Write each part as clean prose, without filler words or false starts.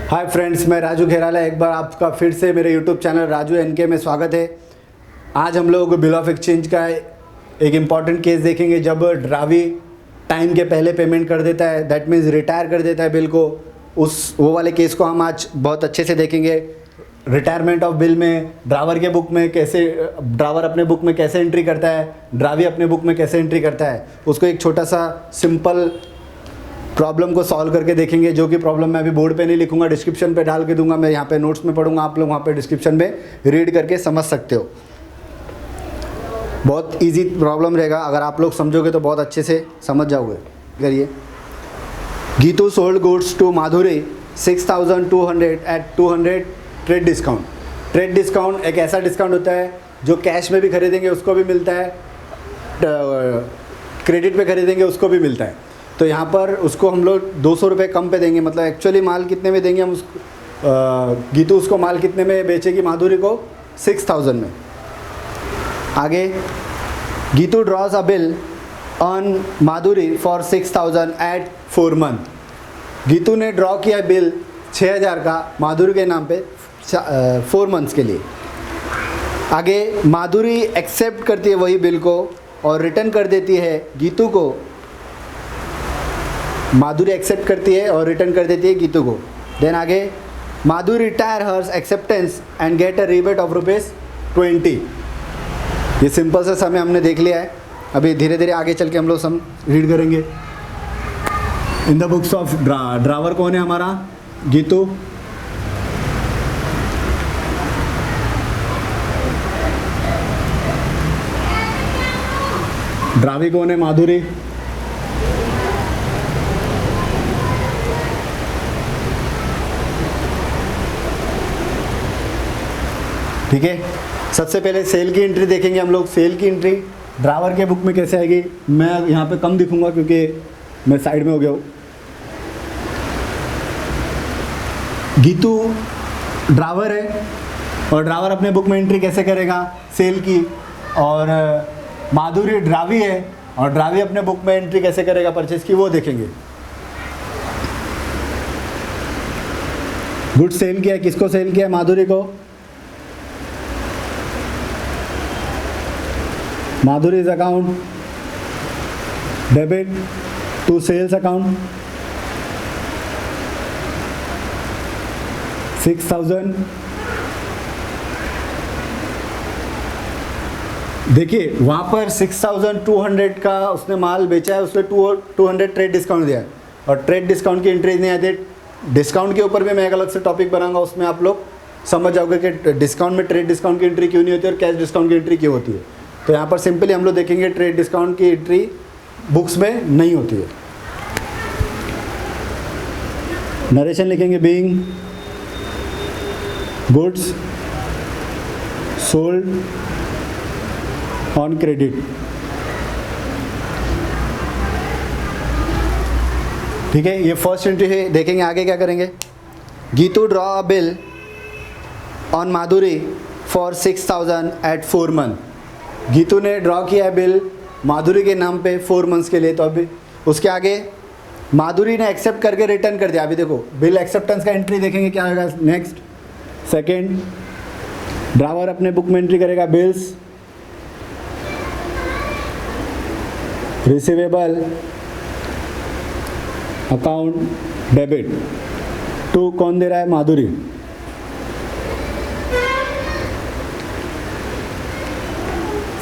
Hi friends, मैं राजू घेराला। एक बार आपका फिर से मेरे यूट्यूब चैनल राजू एनके में स्वागत है। आज हम लोग बिल ऑफ एक्सचेंज का एक इम्पॉर्टेंट केस देखेंगे। जब ड्रावी टाइम के पहले पेमेंट कर देता है, दैट मीन्स रिटायर कर देता है बिल को, वो वाले केस को हम आज बहुत अच्छे से देखेंगे। रिटायरमेंट ऑफ बिल में ड्रावर के बुक में कैसे, ड्रावर अपने बुक में कैसे एंट्री करता है, ड्रावी अपने बुक में कैसे एंट्री करता है, उसको एक छोटा सा सिंपल प्रॉब्लम को सॉल्व करके देखेंगे। जो कि प्रॉब्लम मैं अभी बोर्ड पे नहीं लिखूंगा, डिस्क्रिप्शन पे डाल के दूंगा। मैं यहाँ पे नोट्स में पढ़ूंगा, आप लोग वहाँ पे डिस्क्रिप्शन में रीड करके समझ सकते हो। बहुत इजी प्रॉब्लम रहेगा, अगर आप लोग समझोगे तो बहुत अच्छे से समझ जाओगे। करिए। Geetu sold goods to Madhuri 6200 at 200 trade discount. Trade discount एक ऐसा डिस्काउंट होता है जो कैश में भी खरीदेंगे उसको भी मिलता है, क्रेडिट पे खरीदेंगे उसको भी मिलता है। तो यहाँ पर उसको हम लोग 200 रुपये कम पे देंगे। मतलब एक्चुअली माल कितने में देंगे हम उसको, गीतू उसको माल कितने में बेचेगी माधुरी को, 6000 में। आगे, Geetu draws a bill on Madhuri for 6000 at 4 month. Geetu ने ड्रॉ किया बिल 6000 का माधुरी के नाम पे 4 मंथ्स के लिए। आगे, माधुरी एक्सेप्ट करती है वही बिल को और रिटर्न कर देती है गीतू को। माधुरी एक्सेप्ट करती है और रिटर्न कर देती है गीतू को। देन आगे, Madhuri retire hers acceptance and get a rebate of ₹20। ये सिंपल सा समय हमने देख लिया है। अभी धीरे धीरे आगे चल के हम लोग सम रीड करेंगे। In the books of drawer कौन है हमारा, गीतू। ड्रावी कौन है, माधुरी। ठीक है। सबसे पहले सेल की एंट्री देखेंगे हम लोग। सेल की एंट्री ड्रावर के बुक में कैसे आएगी, मैं यहाँ पे कम दिखूंगा क्योंकि मैं साइड में हो गया हूँ। गीतू ड्रावर है और ड्रावर अपने बुक में एंट्री कैसे करेगा सेल की, और माधुरी ड्रावी है और ड्रावी अपने बुक में एंट्री कैसे करेगा परचेज की, वो देखेंगे। गुड सेल किया, किसको सेल किया, माधुरी को। Madhuri's account debit to sales account 6000। देखिए वहाँ पर 6200 का उसने माल बेचा है, उसने 200 ट्रेड डिस्काउंट दिया है और ट्रेड डिस्काउंट की एंट्री नहीं आती। डिस्काउंट के ऊपर भी मैं एक अलग से टॉपिक बनाऊंगा, उसमें आप लोग समझ जाओगे कि डिस्काउंट में ट्रेड डिस्काउंट की एंट्री क्यों नहीं होती और कैश डिस्काउंट की एंट्री क्यों होती है। तो यहाँ पर सिंपली हम लोग देखेंगे ट्रेड डिस्काउंट की एंट्री बुक्स में नहीं होती है। नरेशन लिखेंगे, being goods sold on credit. ठीक है, ये फर्स्ट एंट्री है। देखेंगे आगे क्या करेंगे। Geetu draw a bill on Madhuri for 6000 at 4 month. Geetu ने ड्रॉ किया है बिल माधुरी के नाम पे 4 मंथ्स के लिए। तो अभी उसके आगे माधुरी ने एक्सेप्ट करके रिटर्न कर दिया। अभी देखो बिल एक्सेप्टेंस का एंट्री देखेंगे क्या होगा नेक्स्ट। सेकंड, ड्रावर अपने बुक में एंट्री करेगा bills receivable account debit to, कौन दे रहा है, Madhuri.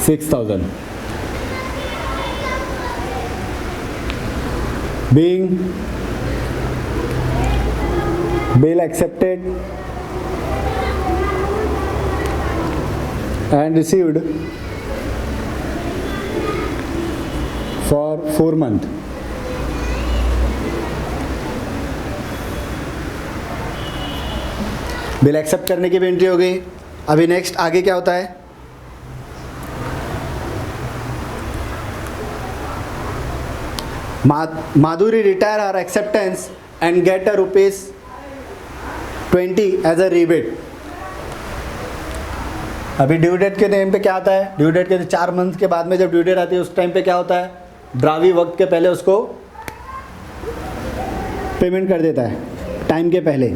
$6000 being bill accepted and received for 4 months। Bill accept करने की भी एंट्री हो गई। अभी नेक्स्ट आगे क्या होता है, Madhuri retire her acceptance and get a ₹20 as a rebate. अभी ड्यू डेट के टाइम पे क्या आता है, ड्यू डेट के 4 मंथ के बाद में जब ड्यू डेट आती है उस टाइम पे क्या होता है, ड्रावी वक्त के पहले उसको पेमेंट कर देता है टाइम के पहले।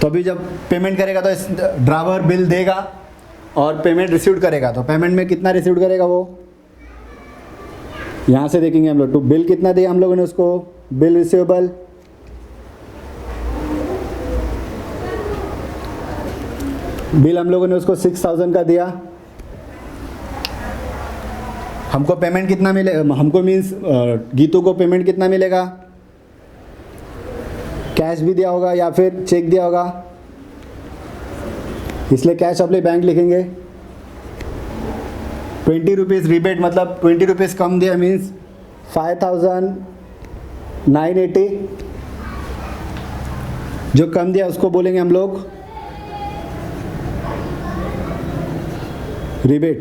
तो अभी जब पेमेंट करेगा तो इस ड्रावर बिल देगा और पेमेंट रिसीव करेगा, तो पेमेंट में कितना रिसीव करेगा वो यहाँ से देखेंगे हम लोग। तो बिल कितना दिया हम लोगों ने उसको, बिल रिसीवेबल बिल हम लोगों ने उसको 6000 का दिया। हमको पेमेंट कितना मिले, हमको मीन्स गीतू को पेमेंट कितना मिलेगा, कैश भी दिया होगा या फिर चेक दिया होगा, इसलिए कैश अपने बैंक लिखेंगे। 20 रुपीज़ रिबेट, मतलब 20 रुपीज़ कम दिया मीन्स 5980। जो कम दिया उसको बोलेंगे हम लोग रिबेट।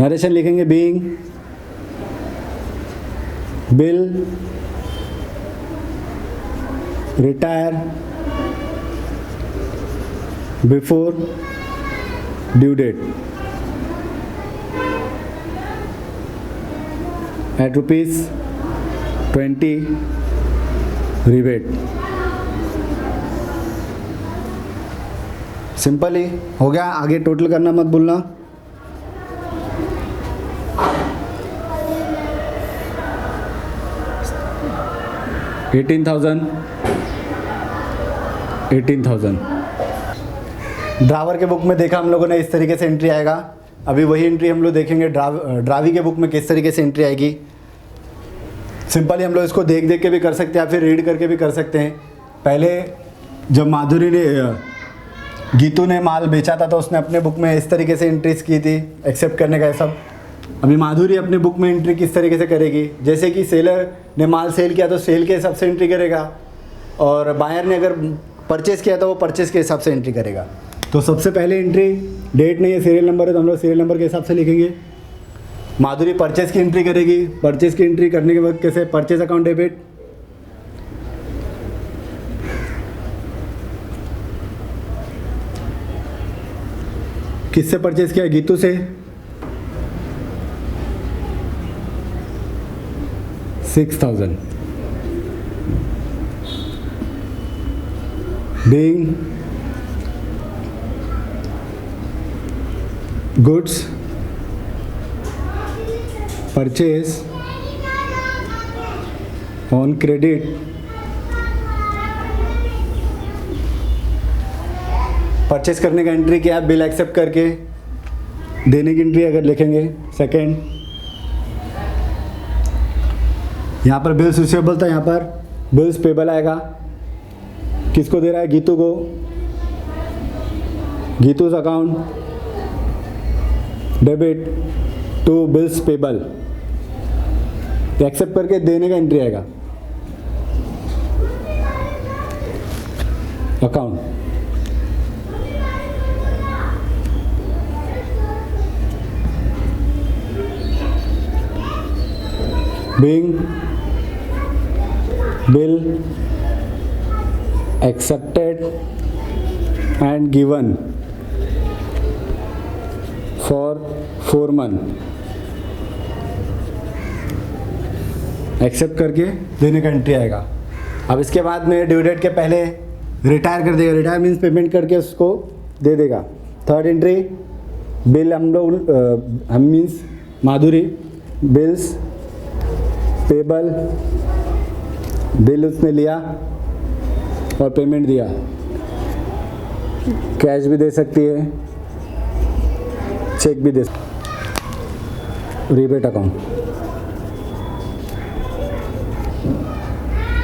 नरेशन लिखेंगे being bill retire before due date at ₹20 rebate. Simple ही हो गया, आगे टोटल करना मत भूलना। $18,000 ड्रावर के बुक में देखा हम लोगों ने इस तरीके से एंट्री आएगा। अभी वही एंट्री हम लोग देखेंगे ड्रावी के बुक में किस तरीके से एंट्री आएगी। सिंपली हम लोग इसको देख देख के भी कर सकते हैं या फिर रीड करके भी कर सकते हैं। पहले जब माधुरी ने गीतू ने माल बेचा था तो उसने अपने बुक में इस तरीके से एंट्रीज की थी, एक्सेप्ट करने का सब। अभी माधुरी अपने बुक में एंट्री किस तरीके से करेगी, जैसे कि सेलर ने माल सेल किया तो सेल के हिसाब से एंट्री करेगा, और बायर ने अगर परचेस किया तो वो परचेस के हिसाब से एंट्री करेगा। तो सबसे पहले एंट्री, डेट नहीं है सीरियल नंबर है तो हम लोग सीरियल नंबर के हिसाब से लिखेंगे। माधुरी परचेस की एंट्री करेगी, परचेस की एंट्री करने के बाद कैसे, परचेस अकाउंट डेबिट, किससे परचेस किया, गीतू से, 6000 being goods purchase on credit purchase करने का एंट्री किया, बिल एक्सेप्ट करके देने की एंट्री अगर लिखेंगे। सेकेंड, यहाँ पर बिल्स रिसीवेबल था, यहाँ पर बिल्स पेबल आएगा। किसको दे रहा है, गीतू को, Geetu's account debit to bills payable, accept करके देने का एंट्री आएगा। Account being bill accepted and given for 4 month, accept करके देने का एंट्री आएगा। अब इसके बाद में ड्यू डेट के पहले रिटायर कर देगा, रिटायर मीन्स पेमेंट करके उसको दे देगा। थर्ड एंट्री, बिल हम लोग हम मीन्स माधुरी, बिल्स पेबल, बिल उसने लिया और पेमेंट दिया, कैश भी दे सकती है, चेक भी दे सकती। रिबेट अकाउंट,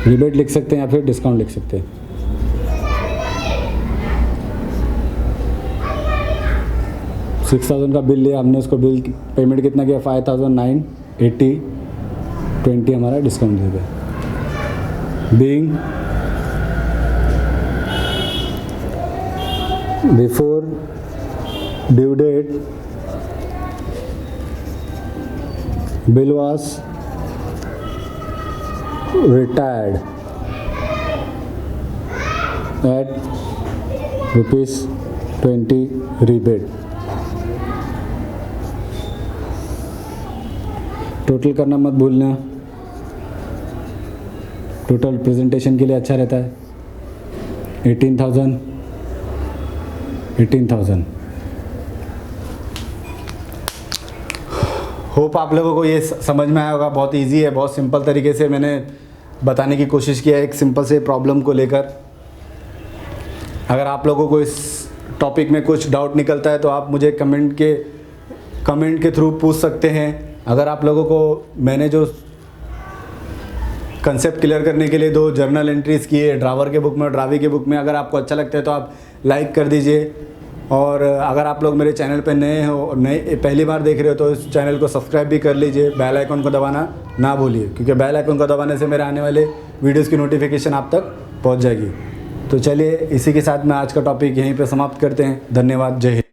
रिबेट लिख सकते हैं या फिर डिस्काउंट लिख सकते हैं। $6000 का बिल लिया हमने, उसको बिल पेमेंट कितना किया, 5980, 20 हमारा डिस्काउंट दे दिया। Being before due date bill was retired add ₹20 rebate. Total करना मत भूलना, टोटल प्रेजेंटेशन के लिए अच्छा रहता है। 18,000। होप आप लोगों को ये समझ में आया होगा। बहुत इजी है, बहुत सिंपल तरीके से मैंने बताने की कोशिश किया है एक सिंपल से प्रॉब्लम को लेकर। अगर आप लोगों को इस टॉपिक में कुछ डाउट निकलता है तो आप मुझे कमेंट के थ्रू पूछ सकते हैं। अगर आप लोगों को मैंने जो कंसेप्ट क्लियर करने के लिए 2 जर्नल एंट्रीज़ की है, ड्रावर के बुक में और ड्रावी के बुक में, अगर आपको अच्छा लगता है तो आप लाइक कर दीजिए। और अगर आप लोग मेरे चैनल पर नए हो, पहली बार देख रहे हो तो इस चैनल को सब्सक्राइब भी कर लीजिए। बेल आइकन को दबाना ना भूलिए, क्योंकि बेल आइकन को दबाने से मेरे आने वाले वीडियोज़ की नोटिफिकेशन आप तक पहुँच जाएगी। तो चलिए, इसी के साथ मैं आज का टॉपिक यहीं पे समाप्त करते हैं। धन्यवाद। जय हिंद।